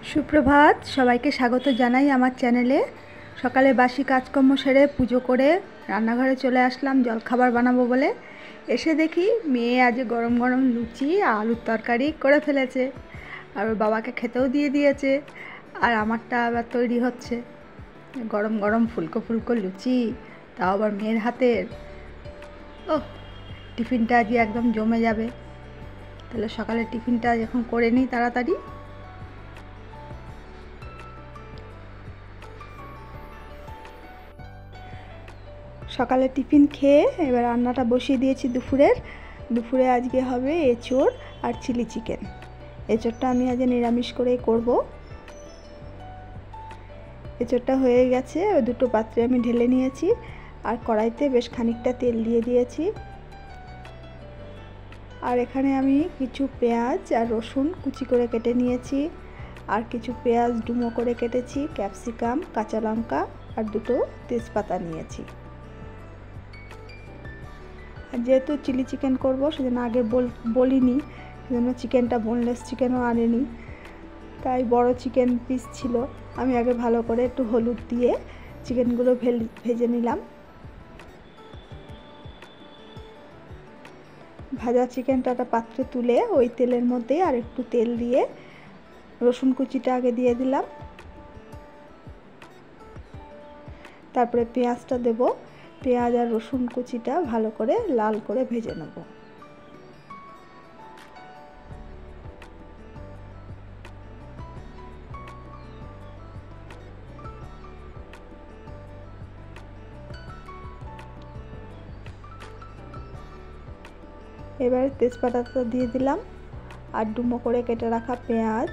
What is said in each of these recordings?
সুপ্রভাত, সবাইকে স্বাগত জানাই আমার চ্যানেলে। সকালে বাসি কাজকর্ম সেরে পুজো করে রান্নাঘরে চলে আসলাম জলখাবার বানাবো বলে। এসে দেখি মেয়ে আজ গরম গরম লুচি আলুর তরকারি করে ফেলেছে, আর ওর বাবাকে খেতেও দিয়ে দিয়েছে, আর আমারটা আবার তৈরি হচ্ছে। গরম গরম ফুলকো ফুলকো লুচি, তাও আবার মেয়ের হাতের। ওহ, টিফিনটা আজকে একদম জমে যাবে। তাহলে সকালে টিফিনটা এখন করে নিই তাড়াতাড়ি। সকালে টিফিন খেয়ে এবার রান্নাটা বসিয়ে দিয়েছি দুপুরে আজকে হবে এঁচোড় আর চিলি চিকেন। এঁচোড়টা আমি আজ নিরামিষ করেই করব। এঁচোড়টা হয়ে গেছে, দুটো পাত্রে আমি ঢেলে নিয়েছি, আর কড়াইতে বেশ খানিকটা তেল দিয়ে দিয়েছি। আর এখানে আমি কিছু পেঁয়াজ আর রসুন কুচি করে কেটে নিয়েছি, আর কিছু পেঁয়াজ ডুমো করে কেটেছি, ক্যাপসিকাম, কাঁচা লঙ্কা আর দুটো তেজপাতা নিয়েছি। যেহেতু চিলি চিকেন করব সেজন্য আগে বলিনি, সেজন্য চিকেনটা বোনলেস চিকেনও আনেনি, তাই বড় চিকেন পিস ছিল। আমি আগে ভালো করে একটু হলুদ দিয়ে চিকেনগুলো ভেজে নিলাম। ভাজা চিকেনটা একটা পাত্রে তুলে ওই তেলের মধ্যে আর একটু তেল দিয়ে রসুন কুচিটা আগে দিয়ে দিলাম, তারপরে পেঁয়াজটা দেব। পেঁয়াজ আর রসুন কুচিটা ভালো করে লাল করে ভেজে নেব। এবার তেজপাতাটা দিয়ে দিলাম, আর ডুমো করে কেটে রাখা পেঁয়াজ,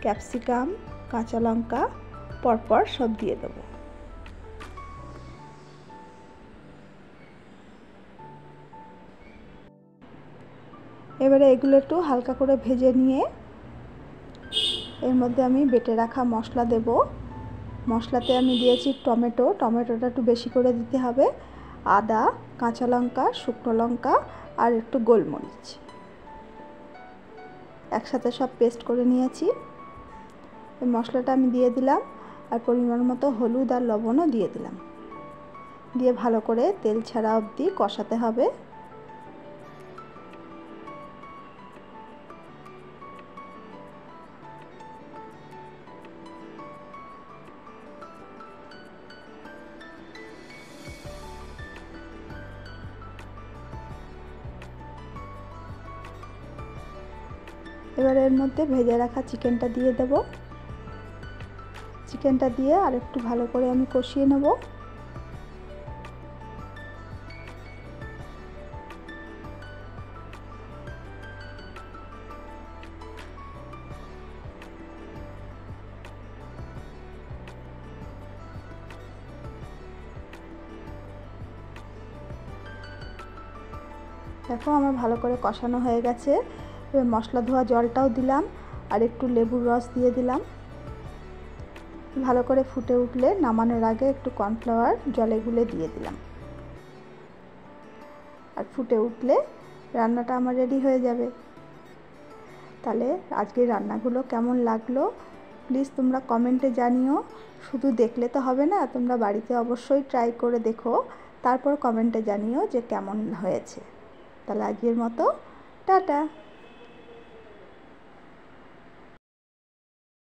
ক্যাপসিকাম, কাঁচা লঙ্কা পরপর সব দিয়ে দেবো। এবারে এগুলো একটু হালকা করে ভেজে নিয়ে এর মধ্যে আমি বেটে রাখা মশলা দেব। মশলাতে আমি দিয়েছি টমেটোটা একটু বেশি করে দিতে হবে, আদা, কাঁচা লঙ্কা, শুকনো লঙ্কা আর একটু গোলমরিচ একসাথে সব পেস্ট করে নিয়েছি। এই মশলাটা আমি দিয়ে দিলাম, আর পরিমাণ মতো হলুদ আর লবণও দিয়ে দিলাম। দিয়ে ভালো করে তেল ছাড়া অবধি কষাতে হবে। এবার এর মধ্যে ভেজে রাখা চিকেনটা দিয়ে দেব। চিকেনটা দিয়ে আর একটু ভালো করে আমি কষিয়ে নেব। দেখো আমার ভালো করে কষানো হয়ে গেছে। এবার মশলা ধোয়া জলটাও দিলাম, আর একটু লেবুর রস দিয়ে দিলাম। ভালো করে ফুটে উঠলে নামানোর আগে একটু কর্নফ্লাওয়ার জলে গুলে দিয়ে দিলাম, আর ফুটে উঠলে রান্নাটা আমার রেডি হয়ে যাবে। তাহলে আজকের রান্নাগুলো কেমন লাগলো প্লিজ তোমরা কমেন্টে জানিও। শুধু দেখলে তো হবে না, তোমরা বাড়িতে অবশ্যই ট্রাই করে দেখো, তারপর কমেন্টে জানিও যে কেমন হয়েছে। তাহলে আজকের মতো টাটা।